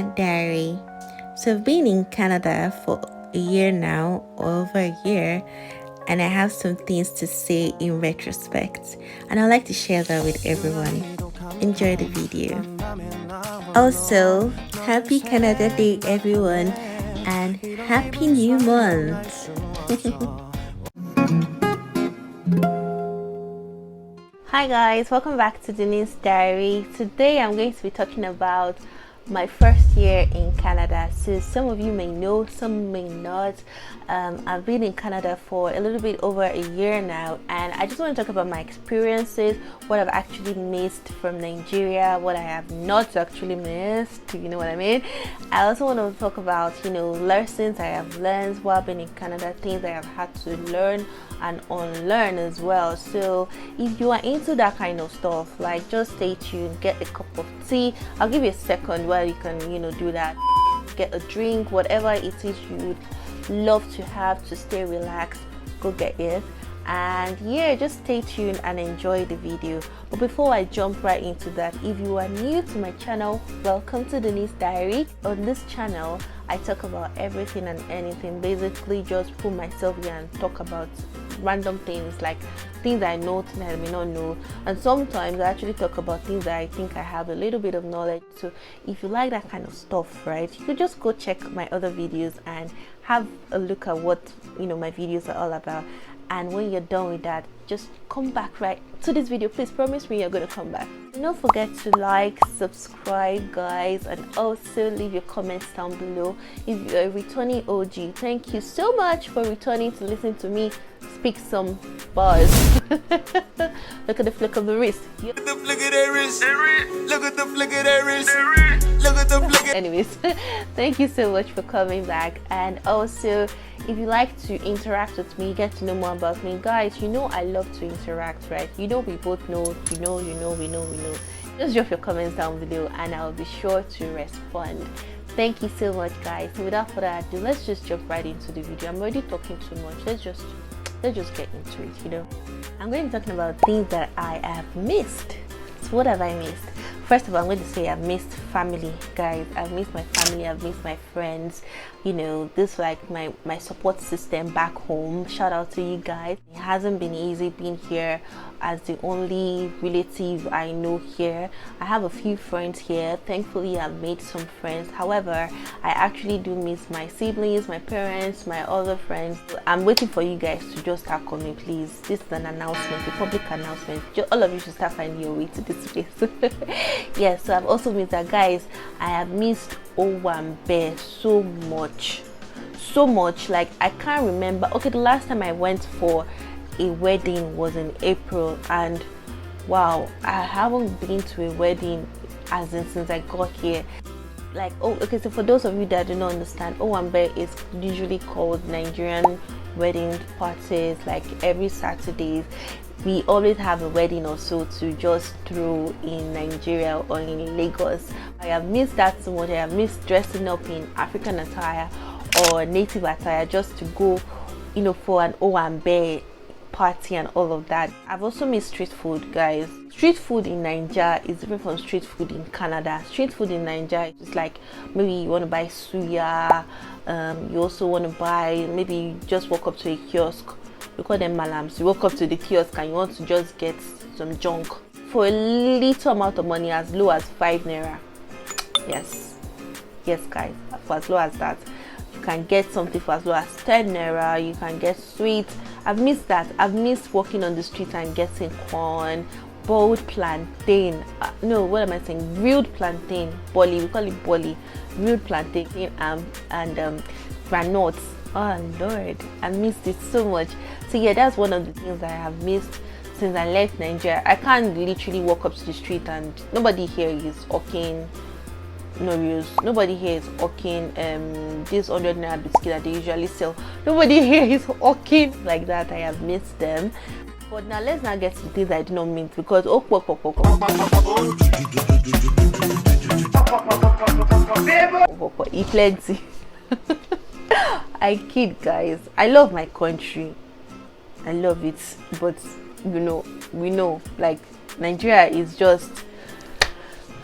Canada Diary. So I've been in Canada for a year now, over a year, and I have some things to say in retrospect, and I'd like to share that with everyone. Enjoy the video. Also, happy Canada Day everyone, and happy new month. Hi guys, welcome back to DUNNEE'S Diary. Today I'm going to be talking about my first year in Canada. So some of you may know, some may not. I've been in Canada for a little bit over a year now, and I just want to talk about my experiences, what I've actually missed from Nigeria, what I have not actually missed, you know what I mean. I also want to talk about, lessons I have learned while being in Canada, things I have had to learn and unlearn as well. So if you are into that kind of stuff, like, just stay tuned, get a cup of tea. I'll give you a second while you can do that. Get a drink, whatever it is you would love to have to stay relaxed, go get it. And yeah, just stay tuned and enjoy the video. But before I jump right into that, if you are new to my channel, welcome to DUNNEE'S Diary. On this channel I talk about everything and anything, basically just put myself here and talk about random things, like things I know, things I may not know, and sometimes I actually talk about things that I think I have a little bit of knowledge. So if you like that kind of stuff, right, you could just go check my other videos and have a look at what my videos are all about. And when you're done with that, just come back right to this video. Please promise me you're gonna come back. Don't forget to like, subscribe guys, and also leave your comments down below. If you're a returning OG, thank you so much for returning to listen to me speak some bars. Look at the flick of the wrist. Look at the flick of that wrist. Look at the flick of that wrist. Look at the flick. Anyways, thank you so much for coming back. And also, if you like to interact with me, get to know more about me, guys, I love to interact, right? We both know, we know. Just drop your comments down below and I'll be sure to respond. Thank you so much guys. So without further ado, let's just jump right into the video. I'm already talking too much. Let's just get into it. I'm going to be talking about things that I have missed. So what have I missed? First of all, I'm going to say I've missed family, guys. I've missed my family, I've missed my friends. This like my support system back home. Shout out to you guys. It hasn't been easy being here as the only relative I know here. I have a few friends here. Thankfully, I've made some friends. However, I actually do miss my siblings, my parents, my other friends. I'm waiting for you guys to just start calling me, please. This is an announcement, a public announcement. All of you should start finding your way to this place. Yeah, so I've also missed that, guys. I have missed Owambe so much, like I can't remember. Okay, the last time I went for a wedding was in April, and wow, I haven't been to a wedding since I got here. Like, okay, so for those of you that do not understand, Owambe is usually called Nigerian wedding parties. Like every Saturdays we always have a wedding or so to just throw in Nigeria or in Lagos. I have missed that so much. I have missed dressing up in African attire or native attire just to go for an Owambe party and all of that. I've also missed street food, guys. Street food in Nigeria is different from street food in Canada. Street food in Nigeria is like, maybe you want to buy suya, you also want to buy, maybe you just walk up to a kiosk. We call them malams. You walk up to the kiosk and you want to just get some junk for a little amount of money, as low as 5 naira. Yes guys, for as low as that. You can get something for as low as 10 naira. You can get sweets. I've missed that. I've missed walking on the street and getting corn, boiled plantain, no, what am I saying, grilled plantain, boli, we call it boli, grilled plantain, and granuts. Oh Lord, I missed it so much. So yeah, that's one of the things that I have missed since I left Nigeria. I can't literally walk up to the street and nobody here is hawking nobody here is hawking this 100 naira biscuit that they usually sell. Nobody here is hawking like that. I have missed them. But now let's not get to the things I did not mean, because plenty. I kid, guys. I love my country. I love it, but we know like Nigeria is just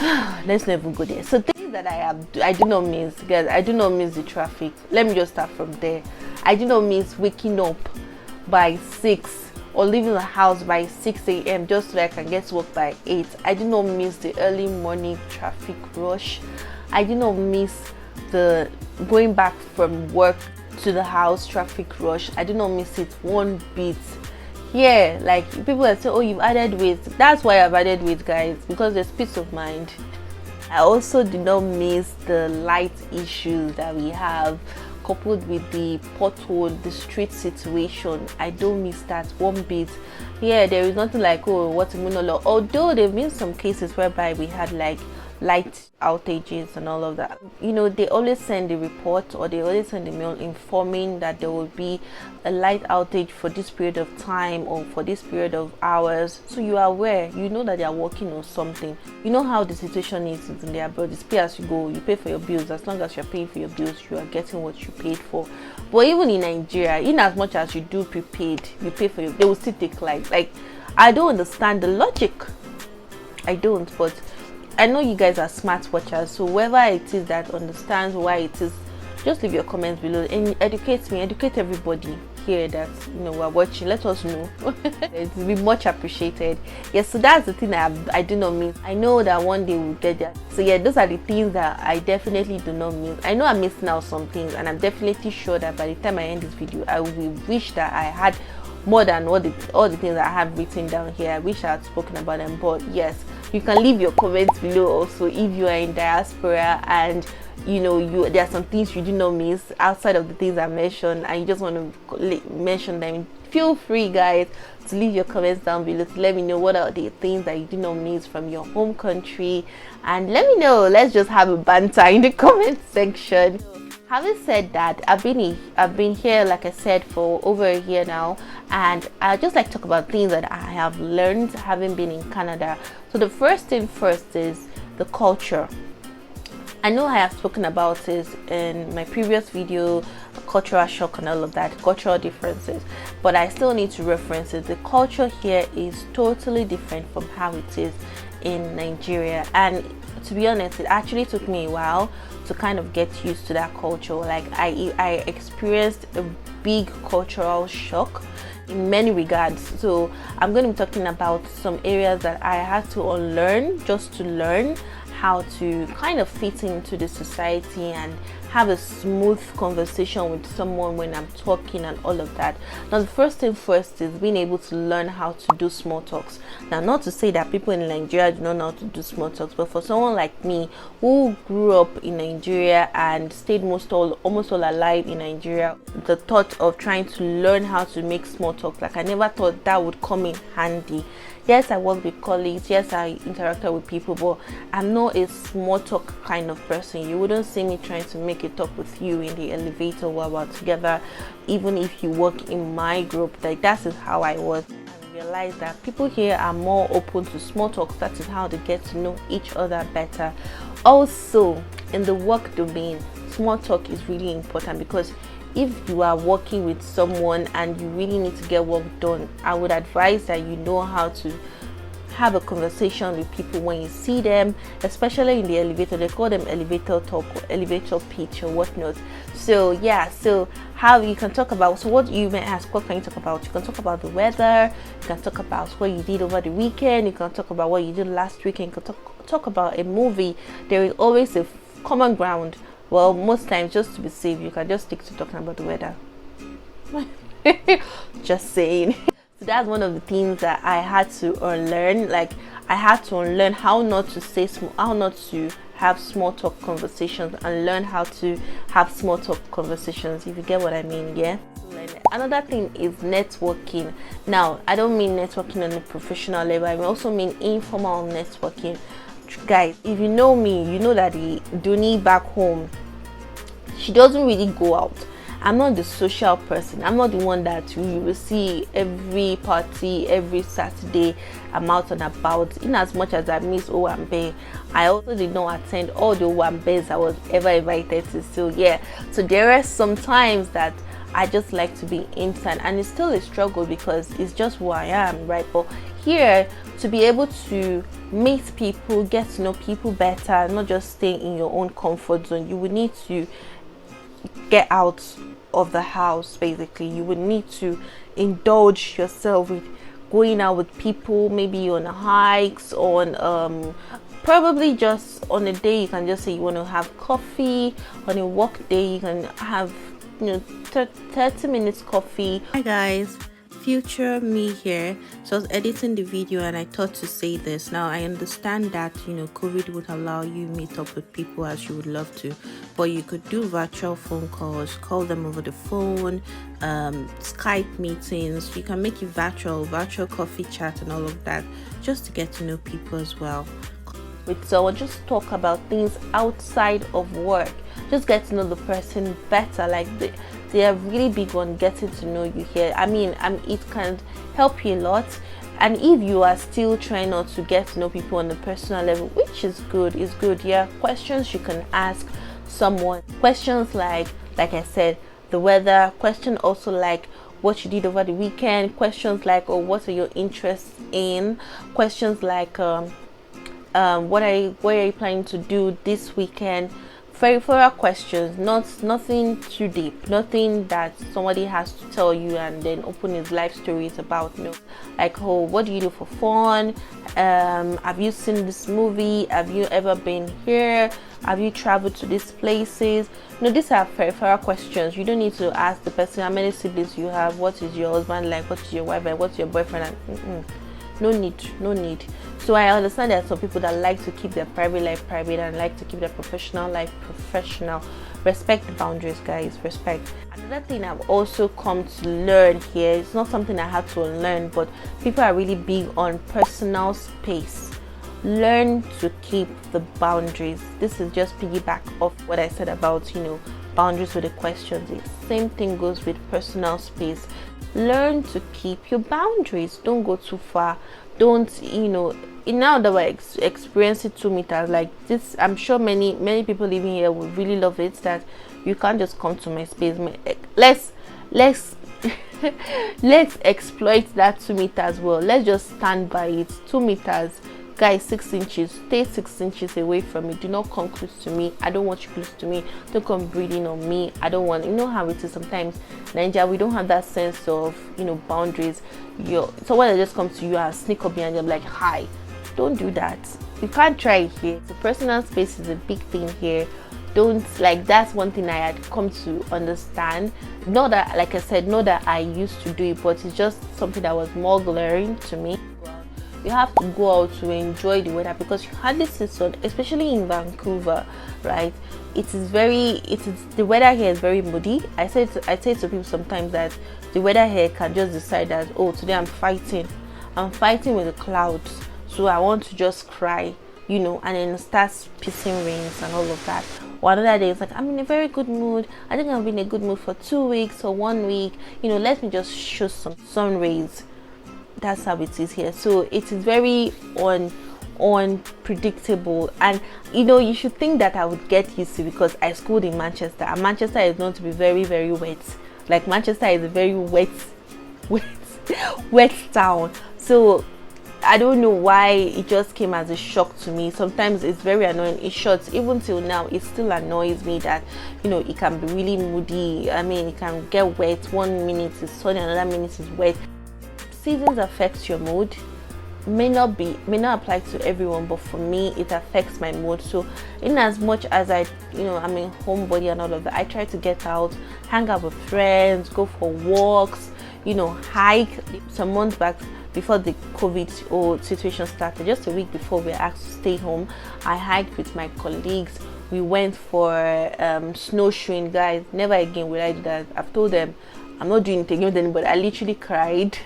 let's not even go there. So things that I do not miss, guys. I do not miss the traffic. Let me just start from there. I do not miss waking up by 6 or leaving the house by 6 a.m. just so that I can get to work by 8. I do not miss the early morning traffic rush. I do not miss the going back from work to the house traffic rush. I do not miss it one bit. Yeah, like people that say, oh, you've added weight. That's why I've added weight, guys, because there's peace of mind. I also do not miss the light issues that we have, coupled with the pothole, the street situation. I don't miss that one bit. Yeah, there is nothing like, oh, what's a monologue. Although there have been some cases whereby we had like light outages and all of that. You know, they always send a report or they always send a mail informing that there will be a light outage for this period of time or for this period of hours, so you are aware, you know that they are working on something. You know how the situation is in the abroad. It's pay as you go. You pay for your bills. As long as you're paying for your bills, you are getting what you paid for. But even in Nigeria, in as much as you do prepaid, you pay for your, they will still take like I don't understand the logic. I don't, but I know you guys are smart watchers, so whoever it is that understands why it is, just leave your comments below and educate me, educate everybody here that, you know, we're watching. Let us know. It will be much appreciated. Yes, so that's the thing I do not miss. I know that one day we'll get there. So yeah, those are the things that I definitely do not miss. I know I'm missing out some things, and I'm definitely sure that by the time I end this video, I will wish that I had more than all the things I have written down here. I wish I had spoken about them. But yes, you can leave your comments below also if you are in diaspora and you know there are some things you do not miss outside of the things I mentioned and you just want to mention them. Feel free, guys, to leave your comments down below to let me know what are the things that you do not miss from your home country, and let me know. Let's just have a banter in the comment section. Having said that, I've been here, like I said, for over a year now, and I just like to talk about things that I have learned having been in Canada. So the first thing first is the culture. I know I have spoken about this in my previous video, cultural shock and all of that, cultural differences, but I still need to reference it. The culture here is totally different from how it is in Nigeria, and to be honest, it actually took me a while to kind of get used to that culture. Like I experienced a big cultural shock in many regards. So I'm going to be talking about some areas that I had to unlearn just to learn how to kind of fit into the society and have a smooth conversation with someone when I'm talking and all of that. Now, the first thing first is being able to learn how to do small talks. Now, not to say that people in Nigeria do not know how to do small talks, but for someone like me who grew up in Nigeria and stayed almost all alive in Nigeria, the thought of trying to learn how to make small talks, like I never thought that would come in handy. Yes, I work with colleagues, yes, I interacted with people, but I'm not a small talk kind of person. You wouldn't see me trying to make a talk with you in the elevator while we're together, even if you work in my group. Like, that is how I was. I realized that people here are more open to small talks. That is how they get to know each other better. Also, in the work domain, small talk is really important, because if you are working with someone and you really need to get work done, I would advise that you know how to have a conversation with people when you see them, especially in the elevator. They call them elevator talk or elevator pitch or whatnot. So yeah, so how you can talk about, so what you may ask, what can you talk about? You can talk about the weather, you can talk about what you did over the weekend, you can talk about what you did last weekend, you can talk about a movie. There is always a common ground. Well, most times, just to be safe, you can just stick to talking about the weather. Just saying. So that's one of the things that I had to unlearn. Like, I had to unlearn how not to have small talk conversations, and learn how to have small talk conversations, if you get what I mean. Yeah. Another thing is networking. Now, I don't mean networking on a professional level. I also mean informal networking. Guys, if you know me, you know that the Dunnee back home, she doesn't really go out. I'm not the social person. I'm not the one that you will see every party, every Saturday. I'm out and about. In as much as I miss Owambe, I also did not attend all the Owambes I was ever invited to. So yeah, so there are some times that I just like to be inside, and it's still a struggle because it's just who I am, right? But here to be able to meet people, get to know people better, not just stay in your own comfort zone. You would need to get out of the house. Basically, you would need to indulge yourself with going out with people, maybe on hikes, on probably just on a day you can just say you want to have coffee. On a walk day you can have 30 minutes coffee. Hi guys, future me here. So I was editing the video and I thought to say this. Now I understand that COVID would allow you meet up with people as you would love to, but you could do virtual phone calls, call them over the phone, Skype meetings. You can make it virtual coffee chat and all of that, just to get to know people as well. So I'll just talk about things outside of work, just get to know the person better. Like they are really big on getting to know you here. I mean, it can help you a lot. And if you are still trying not to get to know people on a personal level, which is good, yeah, questions you can ask someone, questions like I said, the weather, question also like what you did over the weekend, questions like, oh, what are your interests in, questions like what are you planning to do this weekend. Very thorough questions, nothing too deep, nothing that somebody has to tell you and then open his life stories about. Like, oh, what do you do for fun, have you seen this movie, have you ever been here, have you traveled to these places. These are very thorough questions. You don't need to ask the person how many siblings you have, what is your husband like, what is your wife like, what's your boyfriend like. No need. So I understand there are some people that like to keep their private life private and like to keep their professional life professional. Respect the boundaries, guys. Respect. Another thing I've also come to learn here, it's not something I had to learn, but people are really big on personal space. Learn to keep the boundaries. This is just piggyback off what I said about boundaries with the questions. The same thing goes with personal space. Learn to keep your boundaries. Don't go too far. Don't now that we're experiencing 2 meters like this, I'm sure many people living here would really love it, that you can't just come to my space. Let's let's exploit that 2 meters well. Let's just stand by it. 2 meters, guys, 6 inches. Stay 6 inches away from me. Do not come close to me. I don't want you close to me. Don't come breathing on me. I don't want, how it is sometimes Nigeria, we don't have that sense of boundaries. Someone that just comes to you and sneak up behind you, like, hi. Don't do that. You can't try it here. The personal space is a big thing here. That's one thing I had come to understand. Not that, like I said, not that I used to do it, but it's just something that was more glaring to me. You have to go out to enjoy the weather, because you hardly see sun, especially in Vancouver, right? The weather here is very moody. I say to people sometimes that the weather here can just decide that, oh, today I'm fighting with the clouds, so I want to just cry, and then it starts pissing rains and all of that. Or another day it's like, I'm in a very good mood. I think I've been in a good mood for 2 weeks or 1 week. Let me just show some sun rays. That's how it is here. So it is very unpredictable, and you should think that I would get used to it, because I schooled in Manchester, and Manchester is known to be very, very wet. Like, Manchester is a very wet town. So I don't know why it just came as a shock to me. Sometimes it's very annoying. It shocks, even till now it still annoys me that it can be really moody. I mean, it can get wet. 1 minute is sunny, another minute is wet. Seasons affects your mood. May not apply to everyone, but for me it affects my mood. So in as much as I'm a homebody and all of that, I try to get out, hang out with friends, go for walks, hike. Some months back, before the COVID situation started, just a week before we were asked to stay home, I hiked with my colleagues. We went for snowshoeing. Guys, never again will I do that. I've told them I'm not doing it again with anybody. I literally cried.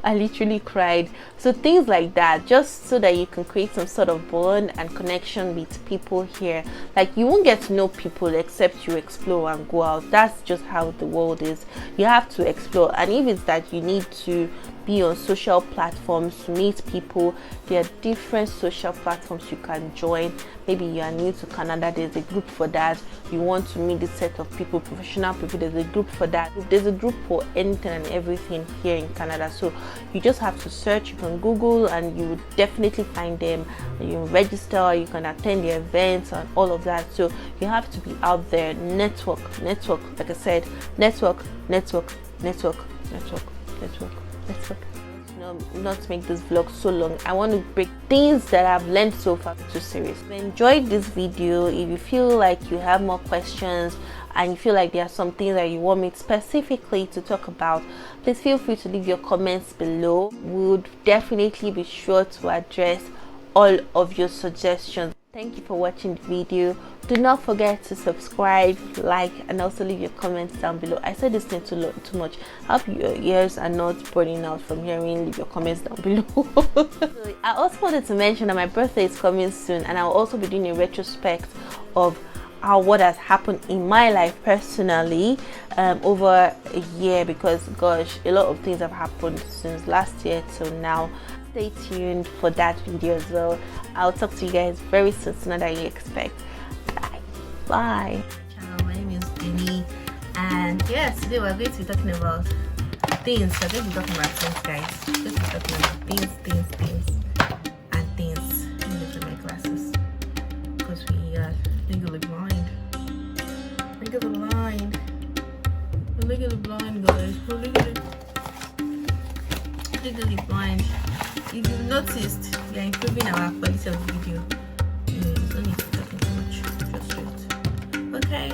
I literally cried. So things like that, just so that you can create some sort of bond and connection with people here. Like, you won't get to know people except you explore and go out. That's just how the world is. You have to explore. And if it's that you need to be on social platforms to meet people. There are different social platforms you can join. Maybe you are new to Canada, there's a group for that. You want to meet this set of people, professional people, there's a group for that. There's a group for anything and everything here in Canada. So you just have to search. You can Google and you will definitely find them. You register, you can attend the events and all of that. So you have to be out there. Network, like I said, network. Not to make this vlog so long, I want to break things that I've learned so far to series. If you enjoyed this video, if you feel like you have more questions and you feel like there are some things that you want me specifically to talk about, please feel free to leave your comments below. We would definitely be sure to address all of your suggestions. Thank you for watching the video. Do not forget to subscribe, like, and also leave your comments down below. I said this thing too much. I hope your ears are not burning out from hearing. Leave your comments down below. So I also wanted to mention that my birthday is coming soon, and I'll also be doing a retrospect of what has happened in my life personally over a year, because gosh, a lot of things have happened since last year till now. Stay tuned for that video as well. I'll talk to you guys very soon, sooner than you expect. Bye. Channel, my name is Dunnee, and yes, today we're going to be talking about things. We're going to be talking about things, guys. We're going to be talking about things, and things. Let me get my glasses because we are legally blind. Legally blind. We're legally blind, guys. We're legally blind. If you've noticed, we are improving our quality of the video. You don't need to talk too much. Just wait. Okay.